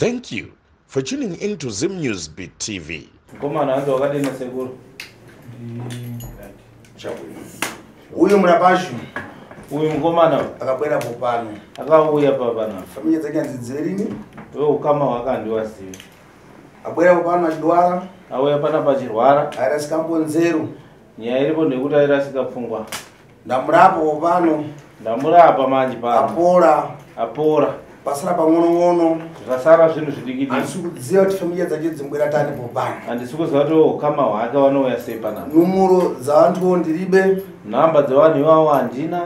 Thank you for tuning in to Zim News Beat TV. Uyu murapashu uyu mkomana akabwera popano akauya papana familia dzake nzidzirini wewe ukama wakandiwasiya abwera popano achidwala auya pana pachirwara airasikambo nzeru nyaya iripo ndekuti airasikapfungwa ndamurapo popano ndamurapa manje pano apora pasara pang'ono zvasara zvinhu zvidikidi andisikudziva kuti familia dzake dzimbwera tani popano handisikuziva kuti ukama hwake vanouya sei panapa numuro dzavantuwo ndiribe nhamba dzevanhu ivavo handina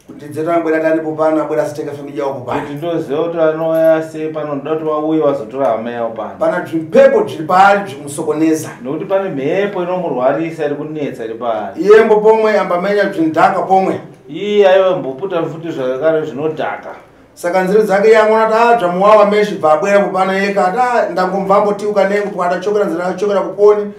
kuti dzetambwera tani popano abwera asiteka familia yavo popano kuti ndoziva kuti vanouya sei pano ndoda kuti vauye vazotora hama yavo pano pana zvimhepo zviri paari zvikusokoneza nokuti pane mhepo inomurwarisa iri kunetsa iri paari iyembo pomwe ambamenya zvindhaka pomwe iye aiva mboputa futi zvakare zvinodhaka saka nzira dzake yangona tadzva muwawa meshi bvabwera kupano yeka ata ndangomvambo tiuka nengu kuti adachokera nzira achokera kuponi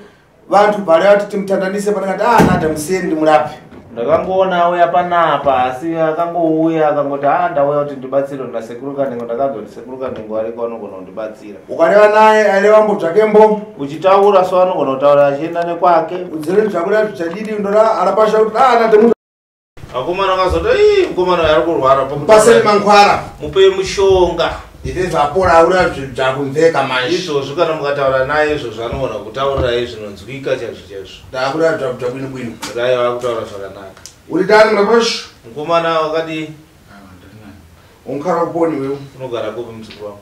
vantu bhare vati timutandanise panakati nada musiyeni ndimurape ndakangoona auya panapa asi akangouya akangoti ndauya kuti ndibatsire ndasekuru kanengo ndakazoti sekuru kanengo ariko anogona kundibatsira ukareva naye aireva mbodzvakembo uchitaura so anogona kutaura achienda nekwake udzireni zvakuda zvichadidi ndora arapasha kuti nada akomana akazoti mukomana ari kurwara paseni mankwara mupe mushonga ite zvapora aura zvakumveka manje izvozvo kana mukataura naye izvo zvanogona kutaurirai zvinonzwika chaizvo ndakuda zvabwinobwino rai vakutaura zvakanaka uri tani murapashu mukomana wakadi unkara kuponi wewe unogara kupi mudzukuru wangu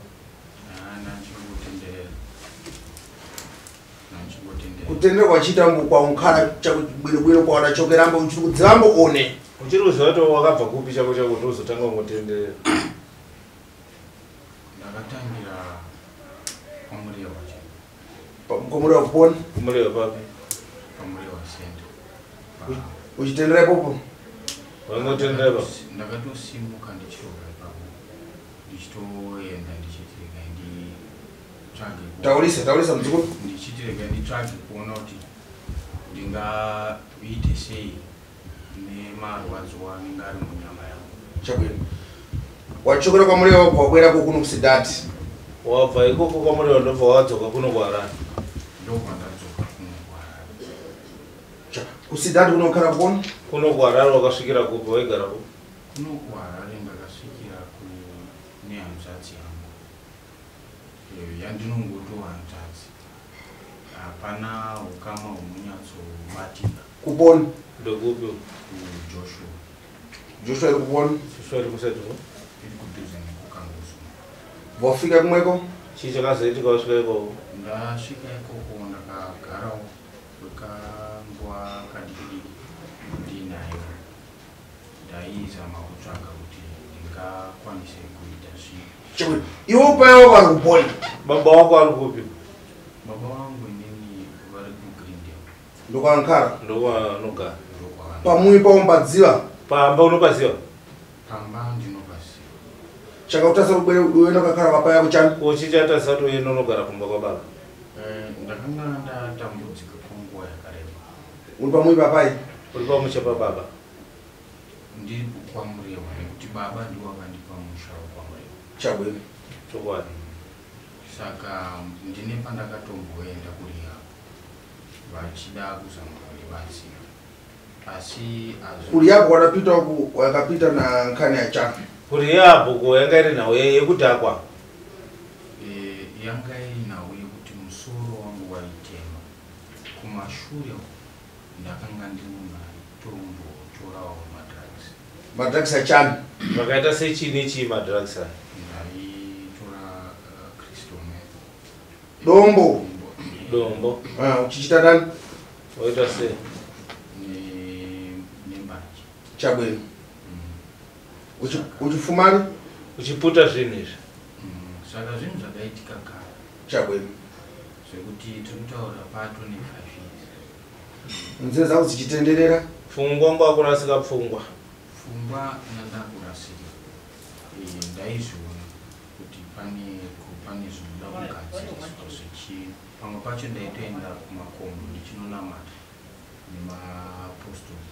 kutendera kwachiita kwaunkara bwinobwino kwawadachokera uchiri kudziva mboone uchiri kuziva kuti wakabva kupi chako chako kuti uzotanga kungotenderera ndakatangira pamureva komureva kuponi kumureva papi pamureva senda uchitendera ipopo wangotenderera ndakatosimuka ndichiroga ipapo ndichitoenda ndichitirega nditsvage taurisa mudzukuru ndichitirega nditsvage kuona kuti ndingaite sei nemarwadzo anenge ari munyama yangu chabwino wachokera kwamureva kwabwera kokuno kusidhati wabva ikoko kwamureva ndobva wadzoka kuno kuharare ndokwandadzoka kuno kuharare kusidhati kunokara kupona kuno kuharare wakasvikira kupi waigara kupi kuno kuharare ndakasvikira nehanzvadzi yangu yandinongotova hanzvadzi hapana ukama hunonyatsobatika kupona ndokupi Joshua iri kupona Joshua iri kusati iri kudhuze nekukangusu wafika kumweko chii chakazoitika wasvika ikoko ndasvika ikoko ndakagarawo kwekanguva kadikidiki ndinayo ndaizama kutsvaga kuti ndingakwanise kuita zvii iwo paiwo vari kupona baba wako ari kupi baba vangu inini vari kugrindel ndokwankara ndokwanogara pamui paumbadziva pamba unopaziva pamba ndinopaziva chakautasa kubwere uenda kakara papa yako chani kochichatasa kuti uenda unogara kumba kwababa ndakanga ndatambudzika kwenguva yakareba uri pamui papai uri pamusha pababa ndiri kwamureva nekuti baba ndiwo akandipa musha wekwamureva chabwino chokwadi saka ndine pandakatomboenda kuriya vachida kuzama kundibatsira asi kuri yako wakapita na nkani ya chani kuri yapo yanga iri nhau yekudhakwa yanga iri nhau yekuti musoro wangu waitema kumashure ndakanga ndinotombotorawo madrugs achani vakaita sechini chii madrugs aya ndaitora crystal dombo uchichita tani waita sei nembaji chabwino uchifumari uchiputa zvinhu izvi saka zvinhu zvakaitika kare chabwino zvekuti tirikutaura pato ne 5 years nzira dzako dzichitenderera pfungwa ngwakurasika pfungwa nandakurasika ndaizviona kuti pane zvinoda kugadziriswa zvichi pamwe pacho ndaitoenda kumakomo ndichinonamata nemaapostoli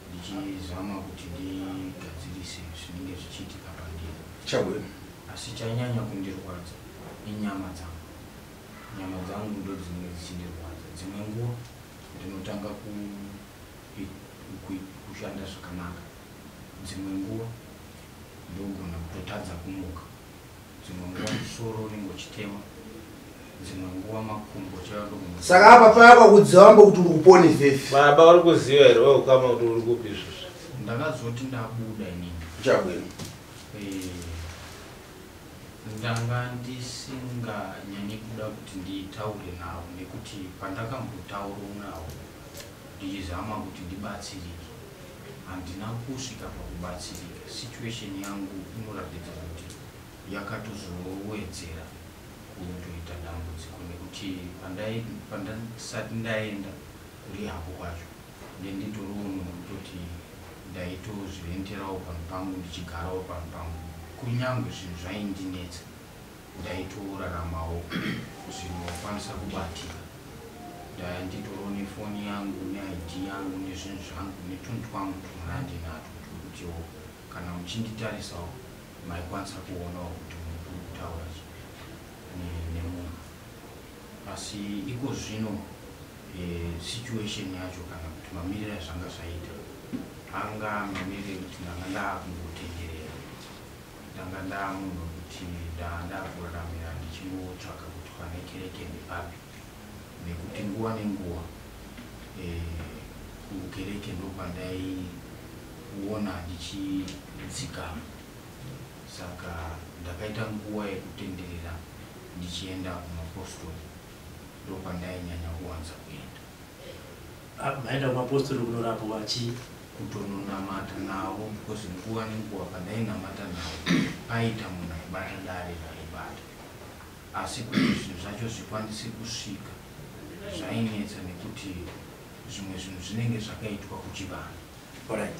ndichizama kuti ndigadzirise zvinenge zvichiitika pandiri chabwino asi chanyanya kundirwadza inyama dzangu ndo dzinenge dzichindirwadza. Dzimwe nguwa ndinotanga kushanda zvakanaka, dzimwe nguwa ndogona kutotadza kumuka, dzimwe nguwa musoro unenge uchitema, dzimwe nguwa makumbo chayandogona. Saka apa payakakudziwa kuti uri kupona ifefi. Baba uri kuziva here wewe kama kuti uri kupi izvozvo? Ndakazoti ndabuda inini. Chabwino. Ndanga ndisinganyanyi kuda kuti nditaure navo nekuti pandakambotaura navo ndichizama kuti ndibatsirike handina kusvika pakubatsirika. Situation yangu inoratidza kuti yakatozowedzera kutoita dambudziko nekuti pandasati ndaenda rehabo kwacho ndenditoriwo kutoti ndaitozvienderawo panhu pangu ndichigarawo panhu pangu kunyange zvinhu zvaindinetsa ndaitoraramawo zvinokwanisa kubatika. Ndaya nditoriwo nefoni yangu neID yangu nezvinhu zvangu netunhu twangu tunandinatwo twokutiwo kana muchinditarisawo maikwanisa kuonawo kuti muri kutaura nemunhu. Asi iko zvino situation yacho kana kuti mamiriro azvanga zvaita anga mamiriro ekuti ndanga ndaakungotenderera, ndanga ndaamunhu kuti ndakuraramira ndichingotsvaka kuti pane kereke ndepapi, nekuti nguva nenguva kukereke ndopandaiona ndichidzikama. Saka ndakaita nguva yekutenderera ndichienda kumapostori, ndopandainyanya kuwanza kuenda. Maenda kumapostori kunorapa vachi kutononamata navo, because nguva nenguva pandainamata navo paita munhu aibata dare raibata, asi kuti zvinhu zvacho zvikwanise kusvika zvainetsa nekuti zvimwe zvinhu zvinenge zvakaitwa kuchibana. Alright.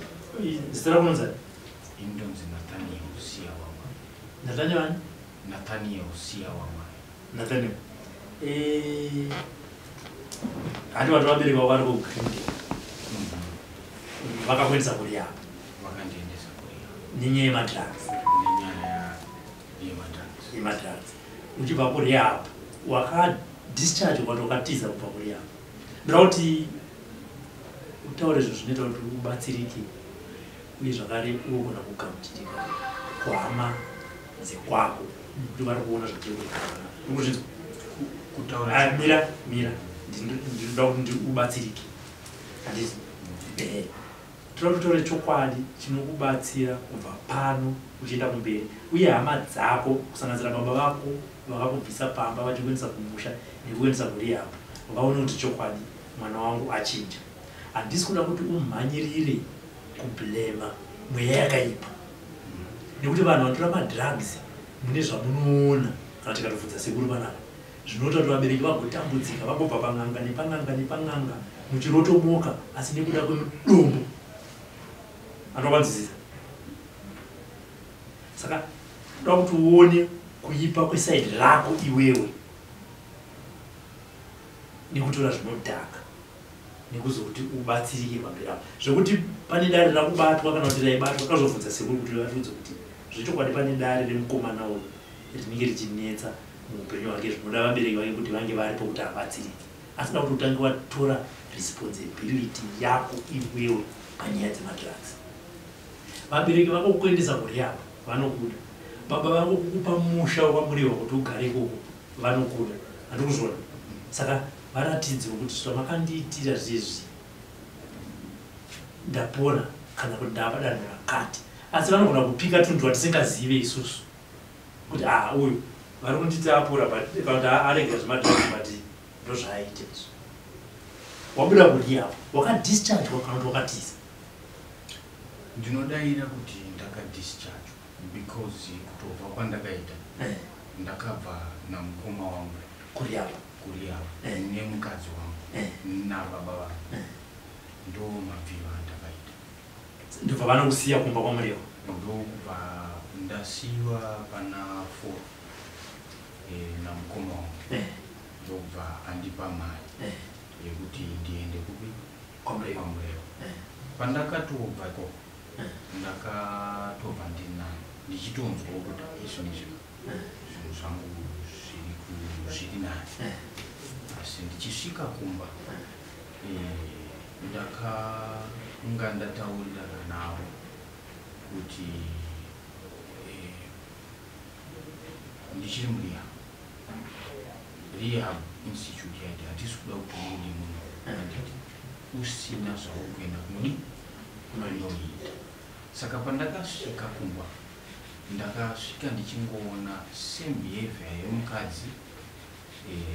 Zita kunonzi? Indonzi Nathaniel Siya Wamai. Nathaniel ani? Nathaniel Siya Wamai. Nathaniel. Handi vanhu vabereka vari kugrinde vakakuendesa kuri yavo? Vakandiendesa kuri yavo nenyaya yemadrugs. Nenyaya yemadrugs. Uchibva kuri yavo wakadischarge kwati wakatiza kubva kuri yavo. Ndoda kuti utaure izvo zvinoita kuti ubatsirike uye zvakare ugona kugamuchirika kuhama dzekwako kuti vari kuona zvakuzvinzwa. Mira ndinoda kuti ubatsirike. Handisi? Toda kutaura chokwadi chinokubatsira kubva pano uchienda kumberi, uye hama dzako kusanganisira baba vako vakakubvisa pamba vachikuendesa kumusha nekuendesa kuri yavo vaone kuti chokwadi mwana wangu achinja. Handisi kuda kuti umhanyirire kublema mweya yakaipa, nekuti vanhu vanotora madrugs mune zvamunoona kana tikatobvunza sekuru vanavo zvinoita kuti vabereki vagotambudzika vangobva pang'anga nepang'anga muchirotomoka asi nekuda kwemudombo. Anokwanzisisa. Saka toda kuti uone kuipa kwesaidi rako iwewe nekutora zvinodhaka nekuzoti ubatsirike pamberi apo, zvekuti pane dare rakubatwa kana kuti raibatwa kazobvunza sekuru kuti vatudze kuti zvechokwadi pane dare remukomana uyu rinenge richinetsa muupenyu hwake, zvinoda vabereki vake kuti vange varipo kuti abatsirike, asina kuti utange watora responsibility yako iwewe panyaya dzemadrugs. Vabereki vako kukuendesa kuri yavo vanokuda, baba vako kukupa musha wakamuriwa kuti ugare ikoko vanokuda, handikuzvona. Saka varatidzwe kuti zvamakandiitira zvezvi ndapona kana kuti ndapa danho rakati, asi vanogona kupika tunhu twatisingazive isusu kuti uyu vari kunditi apora kana kuti arega zvemadrugs but ndozvaaite izvo. Wabuda kuri yavo wakadischarge kana kuti wakatiza? Ndinodaira kuti ndakadischarge because kutobva kwandakaita ndakabva namukoma wangu kuri yavo nemukadzi wangu nababa vangu, ndo mabviro andakaita. Ndobva vanokusiya kumba kwamuriwo? Ndokubva ndasiyiwa pana 4 namukoma wangu, ndobva andipa mari yekuti ndiende kupi kwamuriwo. Pandakatobva ikoko ndakatobva ndichitonzwawo kuti izvi zvinhu zvangu zviri nani. Asi ndichisvika kumba ndakanga ndataurirana navo kuti ndichiri rehab institute yaiti hatisi kuda kuti udi muno usina zvaukuenda kunoita. Saka pandakasvika kumba ndakasvika ndichingoona same behavior yemukadzi,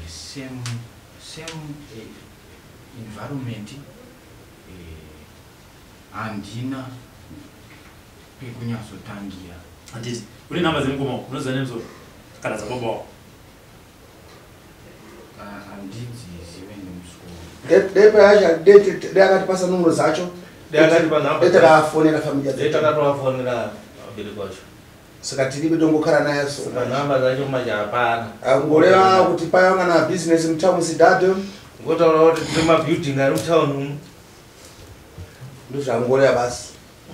same environment, handina pekunyatsotangira. Handiti uri nhamba dzemukoma unoziva nemusoro kana dzababa wako? Handidzizive nemusoro. Deakati pasa numero dzacho detakafonera familia Detakatovafonera abereki vacho. saka tiribe tongokhala naye so. Saka nhamba dzacho manje hapana. Angoreva kuti payanga na business mtown Sidado. Ngotaura kuti tine mabuilding ari mutown umu. Ndozvangoreva basi.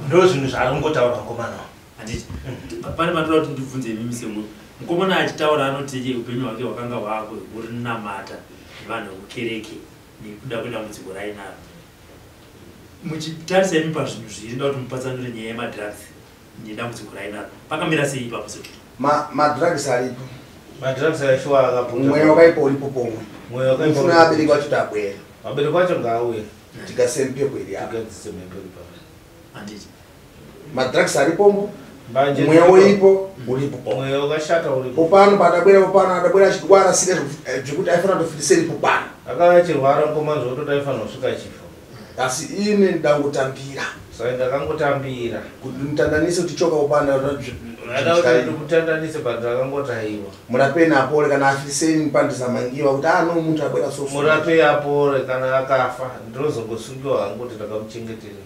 Ndo zvinhu zvaangotaura mukomana. Handiti pane matoda kuti ndibvunze imimi semunhu. Mukomana achitaura anoti upenyu hwake hwakanga hwako huri namata nevanhu vekukereke nekuda kwedambudziko rainaro. Muchitarisa imi pazvinhu zviri nda kuti mupatsanure nyaya yemadrugs nedambudziko rainaro pakamira sei ipapo setu? Madrugs aripo. Madrugs aishuwa akabvunza. Mweya wakaipa uripo pomwe. Mweya wakaipa. Mfuna abereki vacho tabwera. Abereki vacho ngaauye. Tikasempepo iri apa. Tikadzise mhepo iri papa. Handiti Madrugs aripo. Mbanje Mweya uripo pomwe. Mweya wakashata uripo. Popano padabwera adabwera achirwara sine zvekuti aifana kutofundiseri popano. Akava achirwara mukomana zvekuti aifanira kusvika chifo. Asi ine ndangotambira. Saka ndakangotambira. Kuti mutandanise kuti choka popano Ndada kuti mutandanise pandakangotaiwa. Murape apore kana afiseni mpandisa mangiwa kuti no muntu abwera sofu. Murape apore kana akafa ndozongosungiwa hangu kuti ndakamuchengeterera.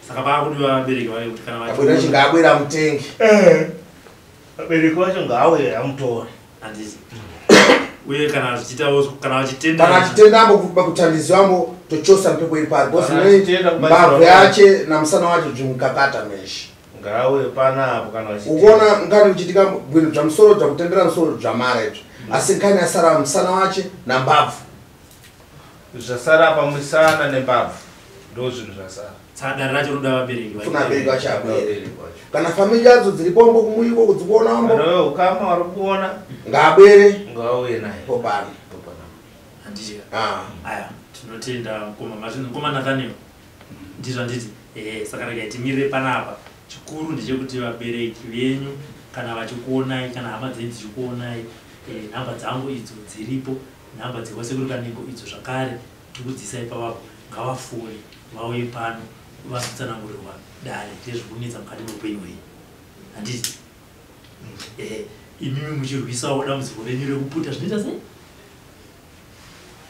saka pakuti vabereki vayo kuti kana abwera chingabwera mutenge. Abereki vacho ngaauye amutore. Handiti uye kana vachitawo kana vachitenda achitendambo pakutandizwambo tochosa mpepo iri pari bosine mbabvu yache na musana wacho zvimukakata meshi ngaauye panapo kana vachitenda. Ukoona ngani uchitika bwino zvamusoro zvakutendera musoro zvamara izvo asi nkani asara musana wache na mbabvu zvasara pamusana nembabvu ndo zvinhu zvasara. tsada racho ruda vabereki funa abereki vacho abwere kana famili yadzo dziripombo kumuiko kudzikuonambo kana wewe ukama wari kuona ngaabwere ngauye naye popano. handiti aya tinotenda mukoma Nathaniel ndizvo handiti saka regai timirire panapa. Chikuru ndechekuti vabereki venyu kana vachikuonai kana hama dzenyu dzichikuonai nhamba dzangu idzo dziripo nhamba dzewasekuru kanengo idzo zvakare tikudzisai pavapo ngavafone vauye pano vanotsanangurirwa dare rezvekunetsa mukati meupenyu hwenyu. Handiti imimi muchirwisawo dambudziko renyu rekuputa zvinoita sei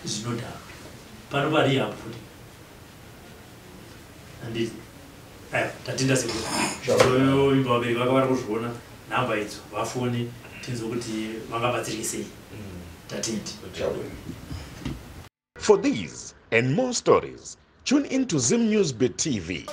zvinodhaka pano parehab futi. Handiti tatenda sekuoyo imba vabereki vaka vari kuzviona nhamba idzo vafone tinzwe kuti vangabatsirike sei. Tatendi. For these and more stories, tune in to Zim News Bit TV.